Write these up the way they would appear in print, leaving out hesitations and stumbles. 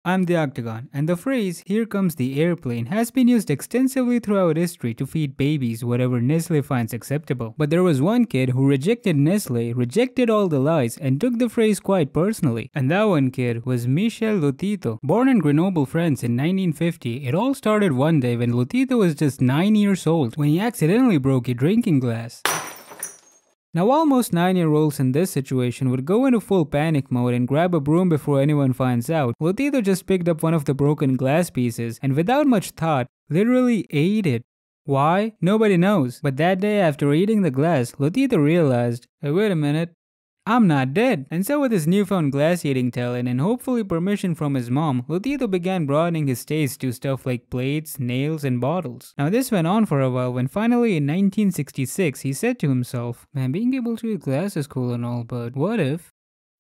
I'm the Octagon, and the phrase, "here comes the airplane," has been used extensively throughout history to feed babies whatever Nestle finds acceptable. But there was one kid who rejected Nestle, rejected all the lies, and took the phrase quite personally. And that one kid was Michel Lotito. Born in Grenoble, France in 1950, it all started one day when Lotito was just 9 years old when he accidentally broke a drinking glass. Now, almost 9-year-olds in this situation would go into full panic mode and grab a broom before anyone finds out. Lotito just picked up one of the broken glass pieces and without much thought, literally ate it. Why? Nobody knows. But that day after eating the glass, Lotito realized, hey, wait a minute, I'm not dead. And so with his newfound glass eating talent and hopefully permission from his mom, Lotito began broadening his taste to stuff like plates, nails, and bottles. Now this went on for a while when finally in 1966 he said to himself, man, being able to eat glass is cool and all, but what if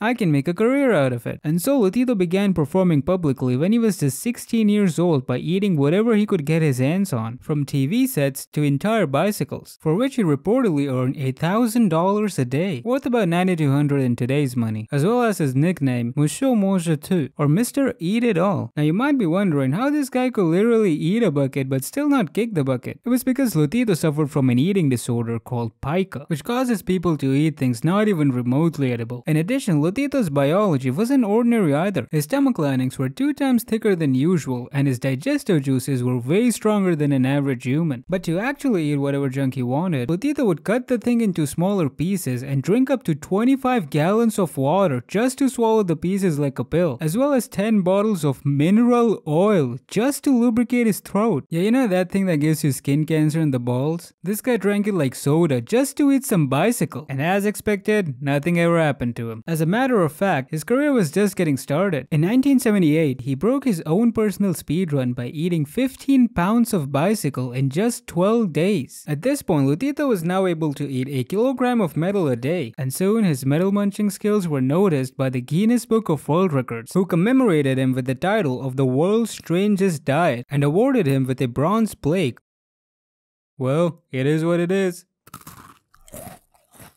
I can make a career out of it? And so Lotito began performing publicly when he was just 16 years old by eating whatever he could get his hands on, from TV sets to entire bicycles, for which he reportedly earned $1,000 a day, worth about $9,200 in today's money, as well as his nickname, Monsieur Mange Tout, or Mr. Eat It All. Now you might be wondering how this guy could literally eat a bucket but still not kick the bucket. It was because Lotito suffered from an eating disorder called pica, which causes people to eat things not even remotely edible. In addition, Lotito's biology wasn't ordinary either. His stomach linings were 2 times thicker than usual, and his digestive juices were way stronger than an average human. But to actually eat whatever junk he wanted, Lotito would cut the thing into smaller pieces and drink up to 25 gallons of water just to swallow the pieces like a pill, as well as 10 bottles of mineral oil just to lubricate his throat. Yeah, you know that thing that gives you skin cancer in the balls? This guy drank it like soda just to eat some bicycle. And as expected, nothing ever happened to him. As a matter of fact, his career was just getting started. In 1978, he broke his own personal speed run by eating 15 pounds of bicycle in just 12 days. At this point, Lotito was now able to eat a kilogram of metal a day, and soon his metal munching skills were noticed by the Guinness Book of World Records, who commemorated him with the title of the world's strangest diet and awarded him with a bronze plaque. Well, it is what it is.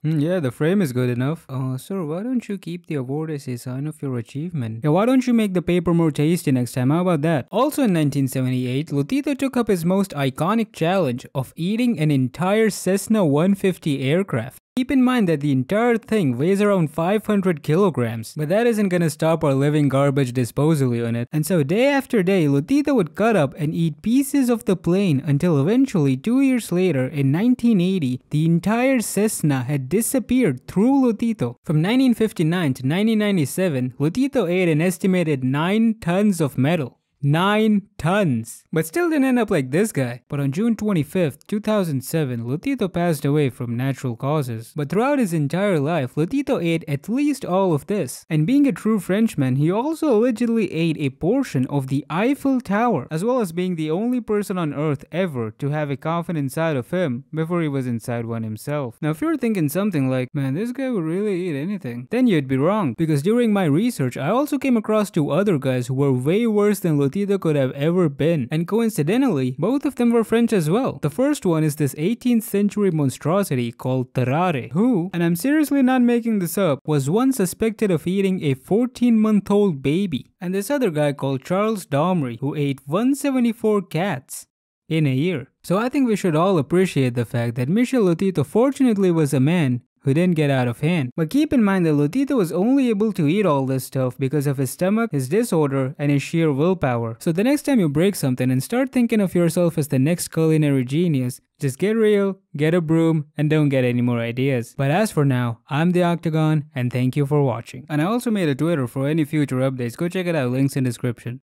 Yeah, the frame is good enough. Sir, why don't you keep the award as a sign of your achievement? Yeah, why don't you make the paper more tasty next time? How about that? Also in 1978, Lotito took up his most iconic challenge of eating an entire Cessna 150 aircraft. Keep in mind that the entire thing weighs around 500 kilograms, but that isn't gonna stop our living garbage disposal unit. And so day after day, Lotito would cut up and eat pieces of the plane until eventually 2 years later, in 1980, the entire Cessna had disappeared through Lotito. From 1959 to 1997, Lotito ate an estimated 9 tons of metal. 9 tons. But still didn't end up like this guy. But on June 25th, 2007, Lotito passed away from natural causes. But throughout his entire life, Lotito ate at least all of this. And being a true Frenchman, he also allegedly ate a portion of the Eiffel Tower, as well as being the only person on earth ever to have a coffin inside of him before he was inside one himself. Now if you're thinking something like, man, this guy would really eat anything, then you'd be wrong. Because during my research, I also came across 2 other guys who were way worse than Lotito could have ever been, and coincidentally, both of them were French as well. The first one is this 18th century monstrosity called Tarare, who, and I'm seriously not making this up, was once suspected of eating a 14-month-old baby. And this other guy called Charles Domry, who ate 174 cats in a year. So I think we should all appreciate the fact that Michel Lotito fortunately was a man who didn't get out of hand. But keep in mind that Lotito was only able to eat all this stuff because of his stomach, his disorder, and his sheer willpower. So the next time you break something and start thinking of yourself as the next culinary genius, just get real, get a broom, and don't get any more ideas. But as for now, I'm the Octagon, and thank you for watching. And I also made a Twitter for any future updates. Go check it out, links in description.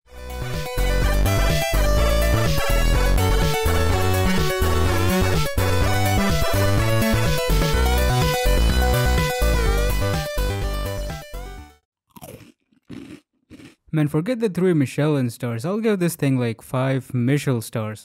Man, forget the 3 Michelin stars. I'll give this thing like 5 Michel stars.